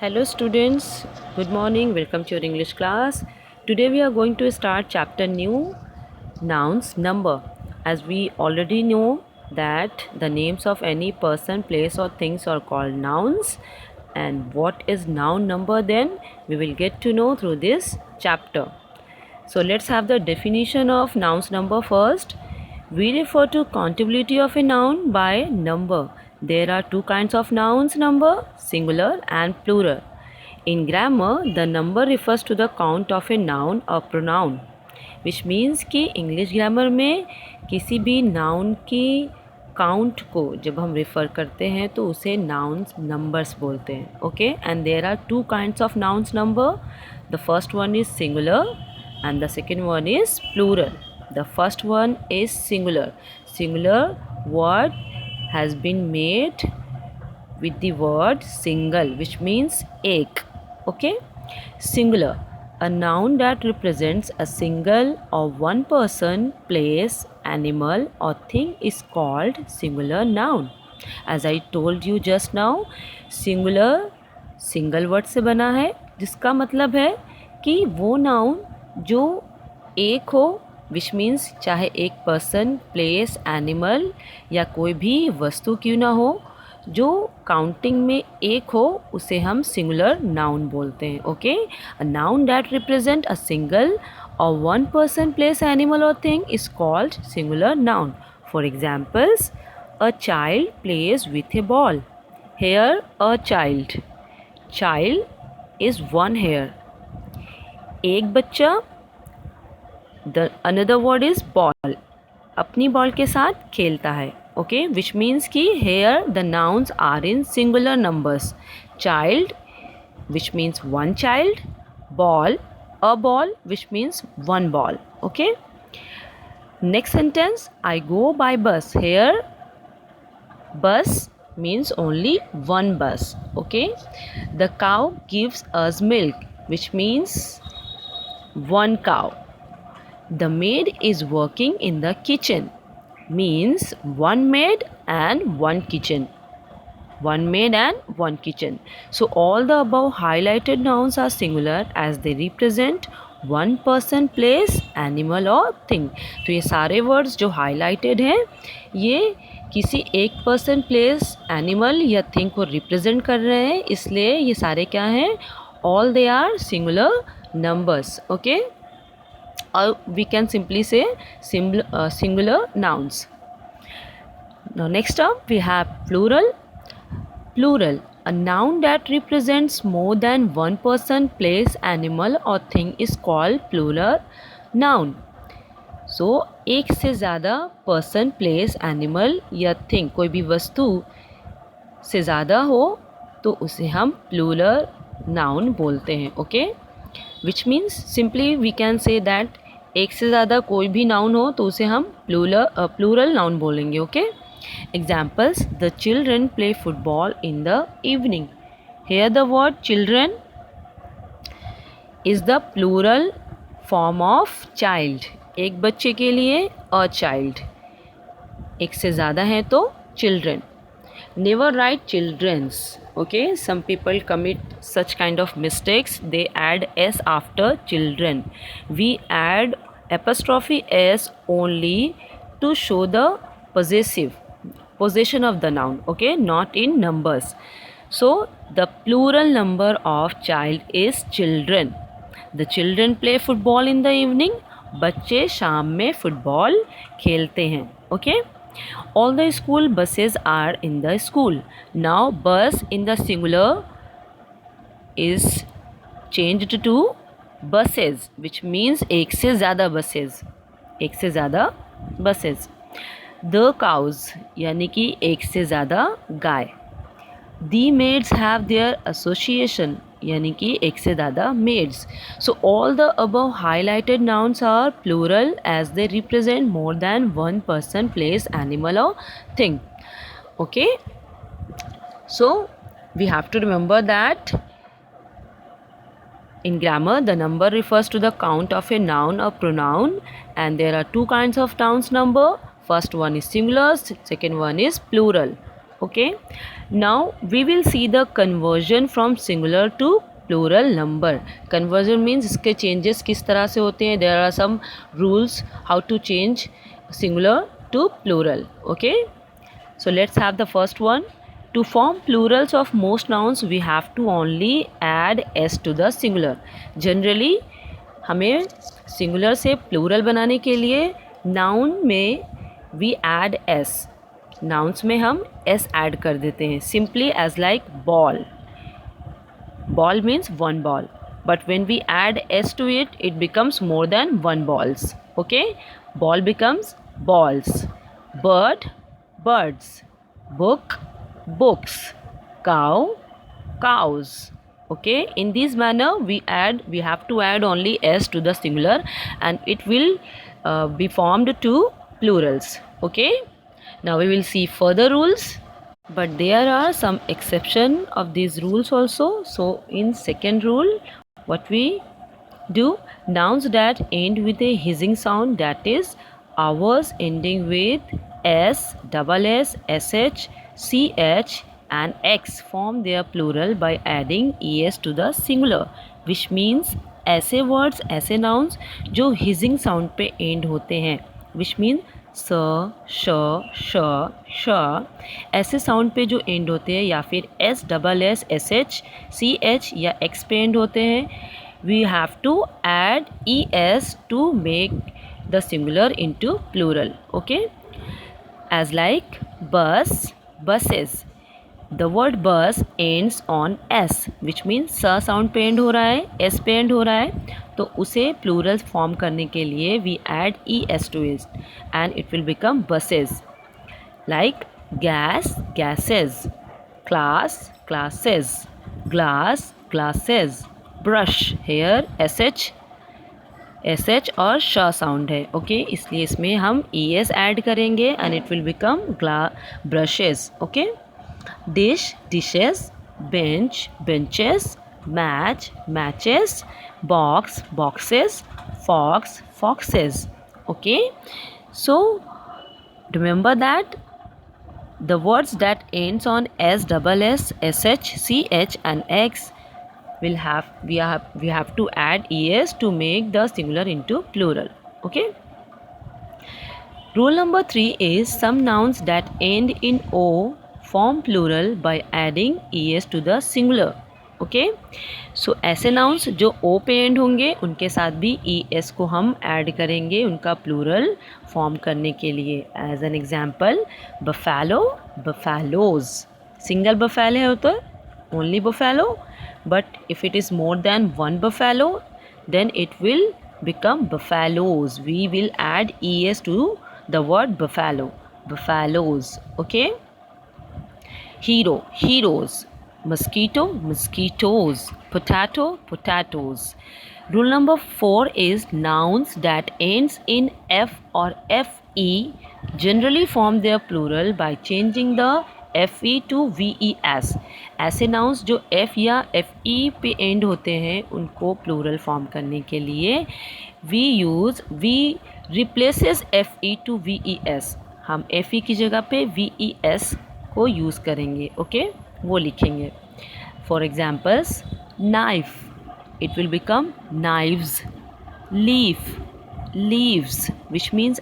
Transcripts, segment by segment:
Hello students, good morning, welcome to your English class. Today we are going to start chapter new nouns number. As we already know that the names of any person, place or things are called nouns, and what is noun number then we will get to know through this chapter. So let's have the definition of nouns number first. We refer to countability of a noun by number. There are two kinds of nouns number, singular and plural. In grammar, the number refers to the count of a noun or pronoun, which means कि English grammar में किसी भी noun की count को जब हम refer करते हैं तो उसे नाउन्स नंबर्स बोलते हैं. Okay, and there are two kinds of nouns number. The first one is singular and the second one is plural. The first one is singular. Singular word has been made with the word single, which means ek. Okay, singular, a noun that represents a single or one person, place, animal or thing is called singular noun. As I told you just now, singular single word से बना है, जिसका मतलब है कि वो noun जो एक हो, विच मीन्स चाहे एक पर्सन, प्लेस, एनिमल या कोई भी वस्तु क्यों ना हो, जो काउंटिंग में एक हो उसे हम सिंगुलर नाउन बोलते हैं. Okay, a noun that represent a single और वन पर्सन, प्लेस, एनिमल और thing is called singular noun. For examples, a child plays with a ball. Here a child, child is one here. एक बच्चा, the another word is ball, अपनी ball के साथ खेलता है. Okay, which means कि here the nouns are in singular numbers. Child which means one child, ball a ball which means one ball. Okay, next sentence, I go by bus. Here bus means only one bus. Okay, the cow gives us milk, which means one cow. The maid is working in the kitchen, means one maid and one kitchen. One maid and one kitchen. So all the above highlighted nouns are singular as they represent one person, place, animal और thing. तो ये सारे words जो highlighted हैं ये किसी एक person, place, animal या थिंग को रिप्रेजेंट कर रहे हैं, इसलिए ये सारे क्या हैं, all they are singular numbers. Okay, और we can simply say singular nouns. Now next up we have plural. Plural, a noun that represents more than one person, place, animal or thing is called plural noun. सो एक से ज़्यादा person, place, animal या thing, कोई भी वस्तु से ज़्यादा हो तो उसे हम प्लूरल नाउन बोलते हैं. Okay, which means simply we can say that एक से ज़्यादा कोई भी नाउन हो तो उसे हम प्लूरल नाउन बोलेंगे. Okay, examples, the children play football in the evening. Here the word children is the plural form of child. एक बच्चे के लिए अ चाइल्ड, एक से ज़्यादा है तो children. Never write childrens. Okay, some people commit such kind of mistakes. They add S after children. We add apostrophe S only to show the possession of the noun. Okay, not in numbers. So the plural number of child is children. The children play football in the evening. बच्चे शाम में football खेलते हैं. Okay, all the school buses are in the school. Now bus in the singular is changed to buses, which means एक से ज़्यादा buses, एक से ज़्यादा बसेज. द काउज यानी कि एक से ज़्यादा गाय. The maids have their association यानी कि एक से ज़्यादा मेड्स. So all the above highlighted nouns are plural as they represent more than one person, place, animal और thing. Okay, so we have to remember that in grammar the number refers to the count of a noun or pronoun, and there are two kinds of nouns number. First one is singular, second one is plural. Okay, Now we will see the conversion from singular to plural number. Conversion means इसके changes किस तरह से होते हैं. There are some rules how to change singular to plural. Okay, so let's have the first one. To form plurals of most nouns we have to only add s to the singular. Generally हमें singular से plural बनाने के लिए noun में we add s. nouns में हम s add कर देते हैं. Simply as like ball. Ball means one ball, but when we add s to it, it becomes more than one balls. Okay, ball becomes balls. Bird, birds. Book, books. Cow, cows. Okay, in this manner we have to add only s to the singular and it will be formed to plurals. Okay, now we will see further rules, but there are some exception of these rules also. So in second rule, what we do, nouns that end with a hissing sound, that is ours ending with s, double s, sh, ch and x, form their plural by adding es to the singular, which means ऐसे words, ऐसे nouns जो hissing sound पे end होते हैं, which means स, श, श, श, ऐसे साउंड पे जो एंड होते हैं, या फिर S, double S, S H, C H या एक्स पे एंड होते हैं, we have to add E S to make the singular into plural. Okay, as like bus, buses. The word bus ends on s, which means स sound पे end हो रहा है, s पे एंड हो रहा है, तो उसे प्लूरल फॉर्म करने के लिए we add es to it and it will become buses. Like gas, gases. Class, classes. Glass, glasses. Brush, here sh और श साउंड है. ओके, इसलिए इसमें हम es ऐड करेंगे and it will become brushes. Okay, dish, dishes. Bench, benches. Match, matches. Box, boxes. Fox, foxes. Okay, so remember that the words that ends on s, double s, sh, ch and x will have we have to add es to make the singular into plural. Okay, rule number 3 is some nouns that end in o form plural by adding es to the singular. Okay, so ऐसे nouns जो ओ पे and होंगे उनके साथ भी E S को हम add करेंगे उनका प्लूरल फॉर्म करने के लिए. As an example, buffalo, buffaloes. Single buffalo है तो only buffalo, but if it is more than one buffalo then it will become buffaloes. We will add es to the word buffalo, buffaloes. Okay, hero, heroes. Mosquito, mosquitoes. Potato, potatoes. Rule number 4 is nouns that ends in f or fe generally form their plural by changing the fe to ves. ऐसे nouns जो f या fe पे end होते हैं उनको plural form करने के लिए we replaces fe to ves. हम fe की जगह पे ves को यूज़ करेंगे. ओके, वो लिखेंगे. For examples, knife, it will become knives. Leaf, leaves, which means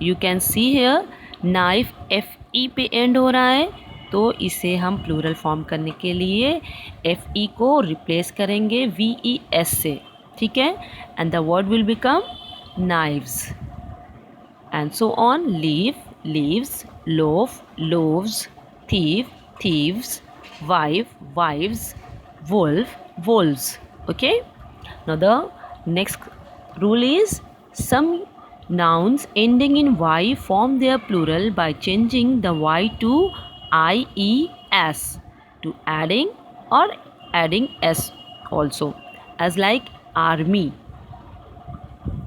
you can see here knife F E पे एंड हो रहा है, तो इसे हम प्लूरल फॉर्म करने के लिए एफ ई को रिप्लेस करेंगे वी ई एस से. ठीक है, and the word will become knives and so on. Leaf, leaves. Loaf, loaves. Thief, thieves. Wife, wives. Wolf, wolves. Okay, now the next rule is some nouns ending in y form their plural by changing the y to ies, to adding s also, as like army.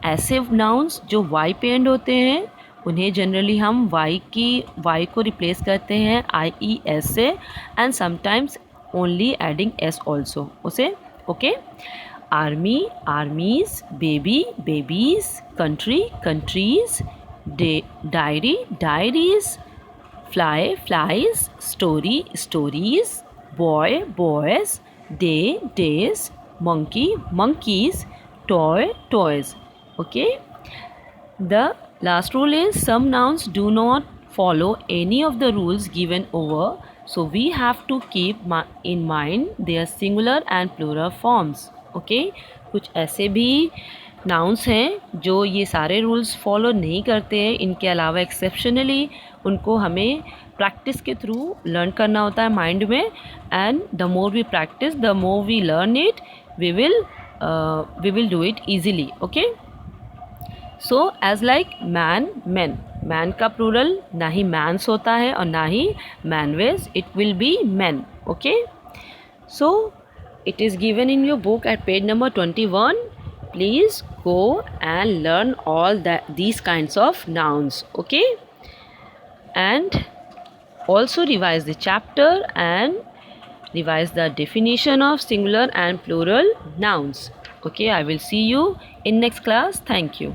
ऐसे nouns जो y पे end होते हैं उन्हें generally हम y को replace करते हैं ies से and sometimes only adding s also उसे. Okay, army, armies. Baby, babies. Country, countries. Diary, diaries. fly, flies, story, stories, boy, boys, day, days, monkey, monkeys, toy, toys. Okay. The last rule is some nouns do not follow any of the rules given over, so we have to keep in mind their singular and plural forms. Okay, कुछ ऐसे भी nouns हैं जो ये सारे rules follow नहीं करते हैं. इनके अलावा एक्सेप्शनली उनको हमें प्रैक्टिस के थ्रू लर्न करना होता है माइंड में. And the more we practice the more we learn it, we will do it easily. Okay. So as like man, man, man का प्लूरल ना ही मैंस होता है और ना ही मैनवेज, it will be man. Okay. So it is given in your book at page number 21. Please go and learn all these kinds of nouns. Okay, and also revise the chapter and revise the definition of singular and plural nouns. Okay, I will see you in next class. Thank you.